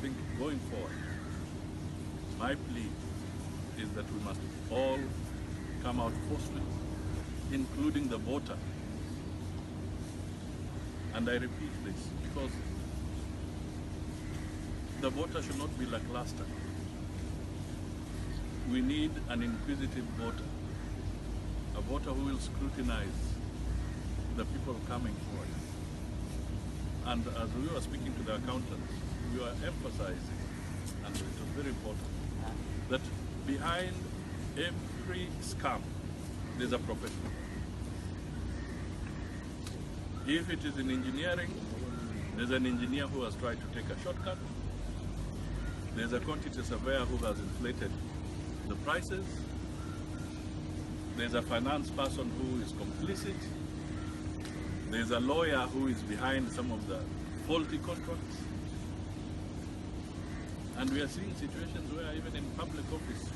think going forward, my plea is that we must all come out forcefully, including the voter. And I repeat this because the voter should not be lackluster. We need an inquisitive voter, a voter who will scrutinize the people coming forward. And as we were speaking to the accountants, we were emphasizing, and it was very important, that behind every scam, there's a professional. If it is in engineering, there's an engineer who has tried to take a shortcut. There's a quantity surveyor who has inflated the prices. There's a finance person who is complicit. There's a lawyer who is behind some of the faulty contracts. And we are seeing situations where even in public office,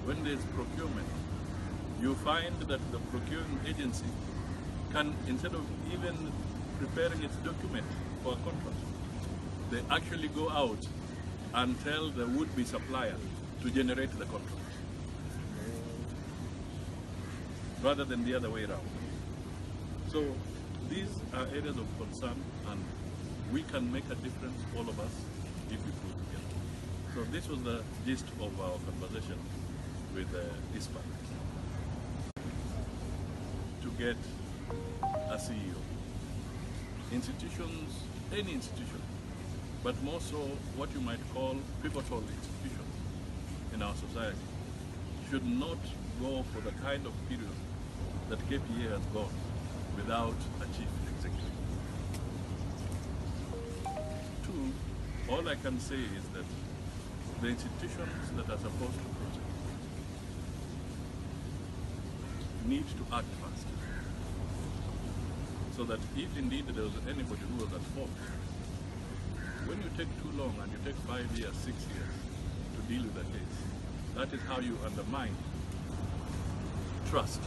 when there's procurement, you find that the procuring agency can, instead of even preparing its document for a contract, they actually go out and tell the would-be supplier to generate the contract, rather than the other way around. So these are areas of concern, and we can make a difference, all of us, if we pull together. So this was the gist of our conversation with ISPA. To get a CEO. Institutions, any institution, but more so what you might call pivotal institutions in our society, should not go for the kind of period that KPA has gone without a chief executive. Two, all I can say is that the institutions that are supposed to protect need to act fast. So that if indeed there was anybody who was at fault, when you take too long and you take 5 years, 6 years to deal with a case, that is how you undermine trust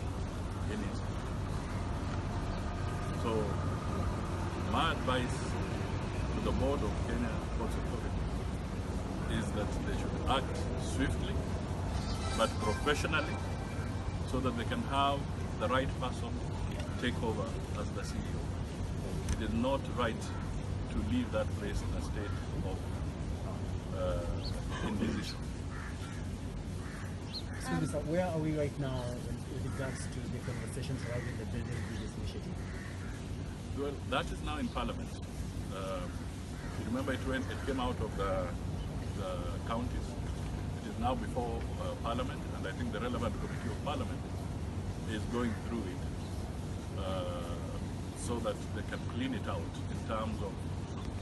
in it. So my advice to the board of Kenya Ports Authority is that they should act swiftly but professionally, so that they can have the right person take over as the CEO. It is not right to leave that place in a state of indecision. So where are we right now with regards to the conversations surrounding the Building Bridges initiative? Well, that is now in Parliament. You remember it came out of the counties. It is now before Parliament, and I think the relevant committee of Parliament is going through it so that they can clean it out in terms of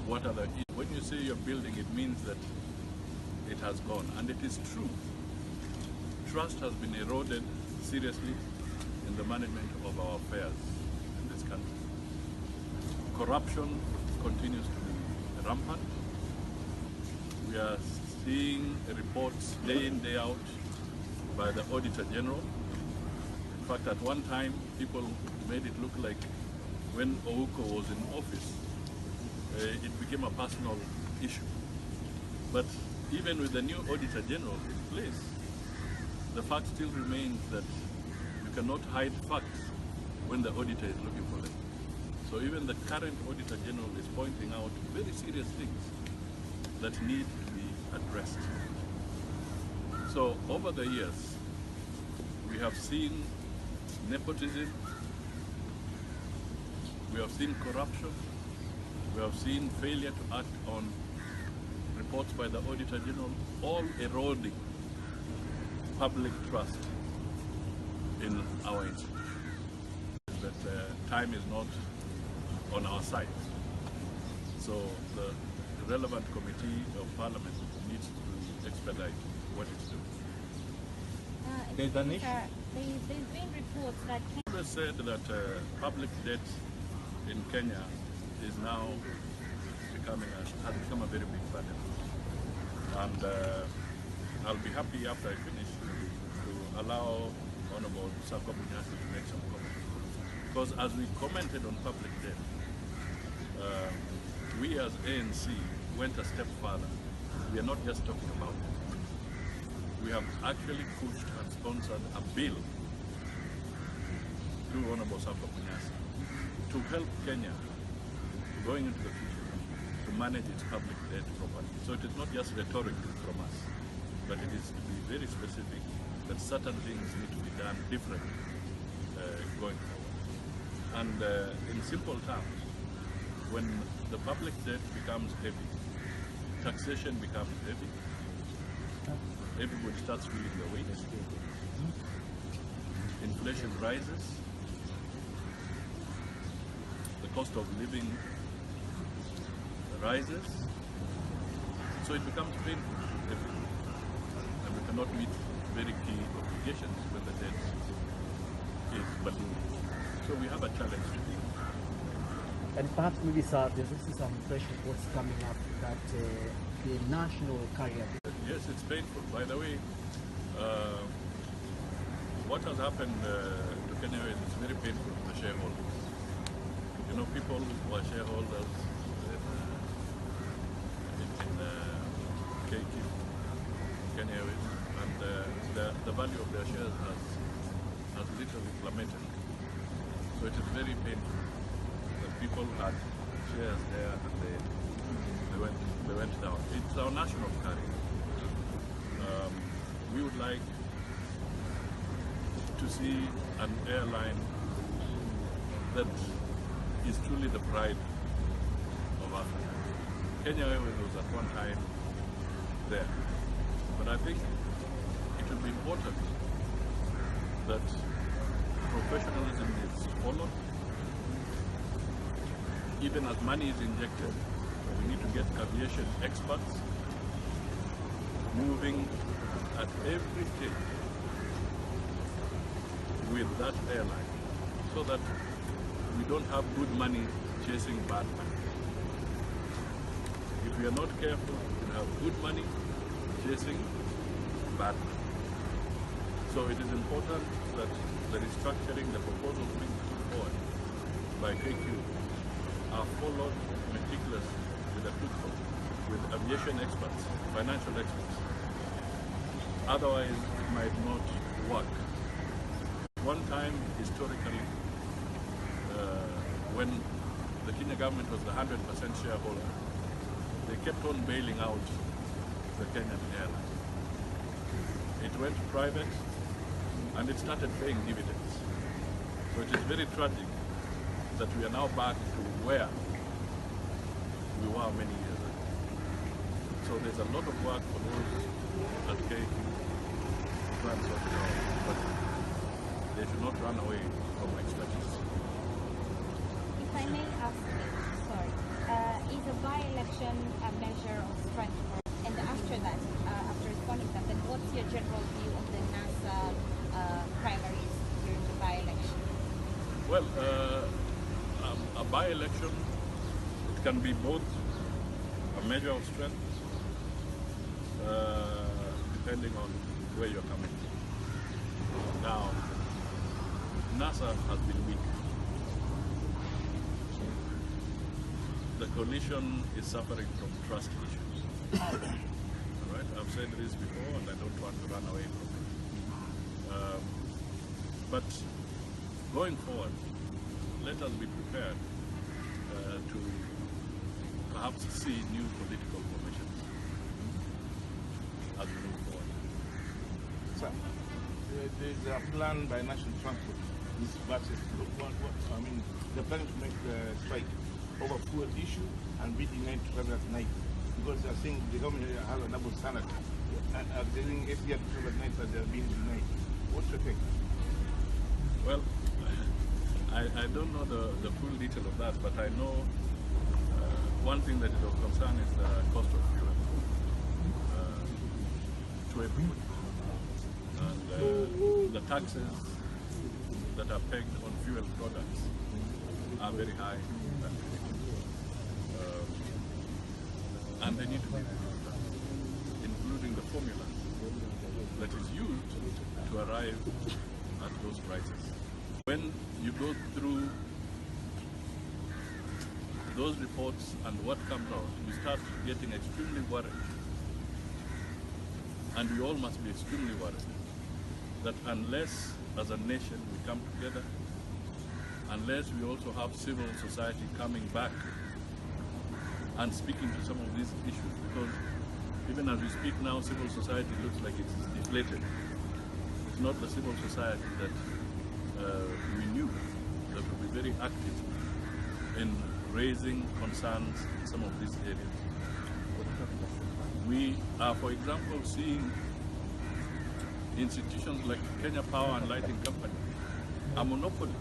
what are the... When you say you're building, it means that it has gone, and it is true. Trust has been eroded seriously in the management of our affairs in this country. Corruption continues to be rampant. We are seeing reports day in, day out by the Auditor General. In fact, at one time, people made it look like when Ouko was in office, it became a personal issue. But even with the new Auditor General in place, the fact still remains that you cannot hide facts when the auditor is looking for them. So even the current Auditor General is pointing out very serious things that need to be addressed. So over the years, we have seen nepotism, we have seen corruption, we have seen failure to act on reports by the Auditor General, all eroding public trust in our institution. That time is not on our side. So the relevant committee of Parliament needs to expedite what it's doing. There's been reports that... Congress said that public debt in Kenya is now has become a very big burden. And I'll be happy after I finish to allow Honorable Sako Bunyasi to make some comments. Because as we commented on public debt, we as ANC went a step further we are not just talking about it. We have actually pushed and sponsored a bill through Honorable Safwa Munyasi to help Kenya going into the future to manage its public debt properly. So it is not just rhetoric from us, but it is to be very specific that certain things need to be done differently going forward. And in simple terms, when the public debt becomes heavy, taxation becomes heavy, everybody starts feeling the weight, inflation rises, the cost of living rises, so it becomes painful to everyone, and we cannot meet very key obligations when the debt is ballooning. So we have a challenge to deal with. And perhaps maybe, sir, there's also some fresh reports coming up that the national carrier... Yes, it's painful. By the way, what has happened to Kenya is very painful to the shareholders. You know, people who are shareholders in KQ, Kenya, and the value of their shares has literally plummeted. So it is very painful that people had shares there and they went down. It's our national carrier. We would like to see an airline that is truly the pride of Africa. Kenya Airways was at one time there, but I think it will be important that professionalism is followed. Even as money is injected, we need to get aviation experts moving at every stage with that airline, so that we don't have good money chasing bad money. If we are not careful, we'll have good money chasing bad money. So it is important that the restructuring, the proposals being put forward by KQ are followed meticulously with a tooth comb, with aviation experts, financial experts. Otherwise, it might not work. One time, historically, when the Kenya government was the 100% shareholder, they kept on bailing out the Kenyan airline. It went private, and it started paying dividends. So it is very tragic that we are now back to where we were many years ago. So there's a lot of work for those at KQ to try and sort it out, but they should not run away from expertise. If I may ask, sorry, is a by-election a measure of strength? And after that, after responding to that, then what's your general view of the NASA primaries during the by-election? Well, a by-election, it can be both a measure of strength, depending on where you're coming from. Now, NASA has been weak. The coalition is suffering from trust issues. All right? I've said this before, and I don't want to run away from it. But going forward, let us be prepared to perhaps see new political formations as we move forward. Sir, there's a plan by National Transport. This buses, I mean, they're planning to make a strike over fuel issue and be denied to travel at night, because they're saying the government has a double standard. They're doing SDR to travel at night, but they're being denied. What's your take? Well, I don't know the full detail of that, but I know one thing that is of concern is the cost of fuel to everybody. And the taxes that are pegged on fuel products are very high. And they need to be reviewed, including the formula that is used to arrive at those prices. When you go through those reports and what comes out, you start getting extremely worried And we all must be extremely worried that unless, as a nation, we come together, unless we also have civil society coming back and speaking to some of these issues, because even as we speak now, civil society looks like it's deflated. It's not the civil society that we knew that would be very active in raising concerns in some of these areas. We are, for example, seeing institutions like Kenya Power and Lighting Company, a monopoly,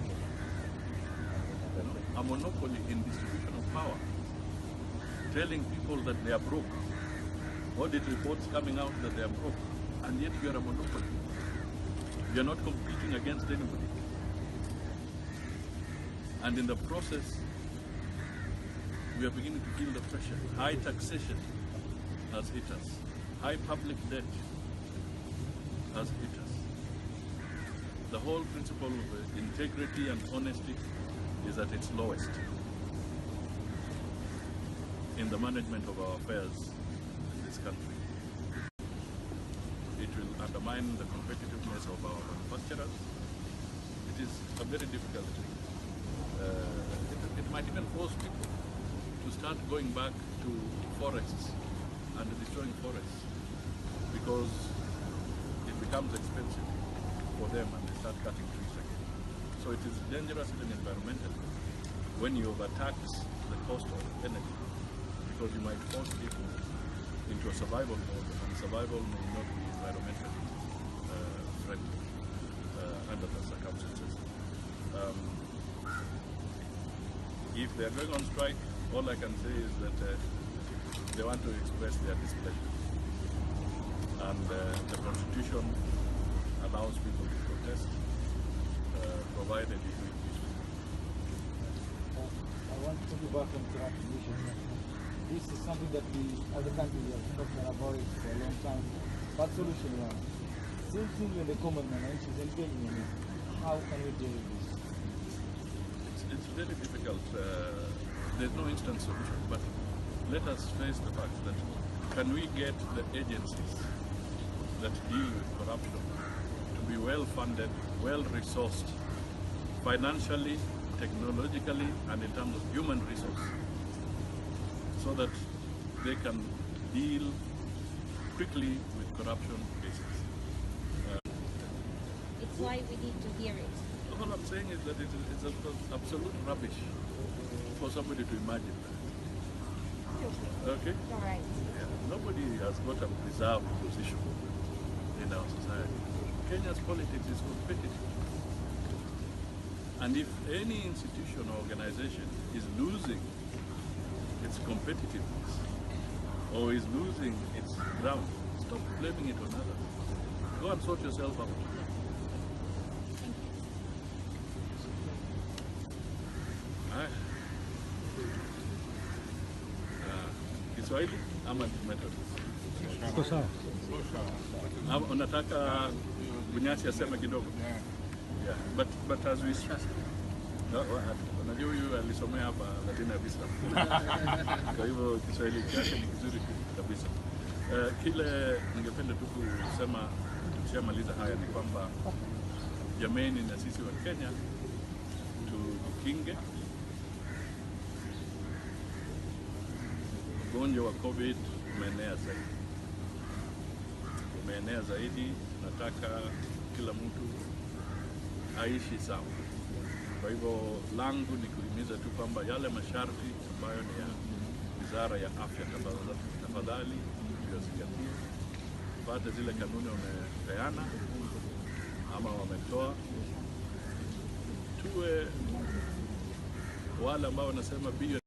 a monopoly in distribution of power, telling people that they are broke. Audit reports coming out that they are broke, and yet you are a monopoly. You are not competing against anybody. And in the process, we are beginning to feel the pressure. High taxation has hit us. High public debt has hit us. The whole principle of integrity and honesty is at its lowest in the management of our affairs in this country. It will undermine the competitiveness of our manufacturers. It is a very difficult thing. It might even force people to start going back to forests and destroying forests because it becomes expensive for them and they start cutting trees again. So it is dangerous even environmentally when you overtax the cost of energy, because you might force people into a survival mode, and survival may not be environmentally friendly under the circumstances. If they are going on strike, all I can say is that they want to express their displeasure. And the Constitution allows people to protest, provided it will be peaceful. I want to go back on corruption. This is something that we, as a country, we have been talking about it for a long time. But solution one, same thing when the common man is engaging in it. How can we deal with this? It's very difficult. There's no instant solution, but let us face the fact that can we get the agencies that deal with corruption to be well funded, well resourced, financially, technologically, and in terms of human resource, so that they can deal quickly with corruption cases. It's why we need to hear it. All I'm saying is that it's absolute rubbish for somebody to imagine that. Okay? All right. Yeah. Nobody has got a reserved position in our society. Kenya's politics is competitive. And if any institution or organization is losing its competitiveness or is losing its ground, stop blaming it on others. Go and sort yourself out. Kiswahili ama method? Iko sawa. Unataka Bunyasi aseme kidogo? Yeah. But as we unajua huyu alisomea hapa Latina Vista. Kwa hivyo Kiswahili chake ni kizuri kabisa. Kile ningependa tu kusema tukishamaliza haya ni kwamba jameni, na sisi wa Kenya tujikinge. Ugonjwa wa COVID umeenea zaidi. Nataka kila mtu aishi sawa. Kwa hivyo langu ni kuhimiza tu kwamba yale masharti ambayo ni ya Wizara ya Afya, tafadhali tuyazingatie, pate zile kanuni wamepeana ama wametoa. Tuwe wale ambao wanasema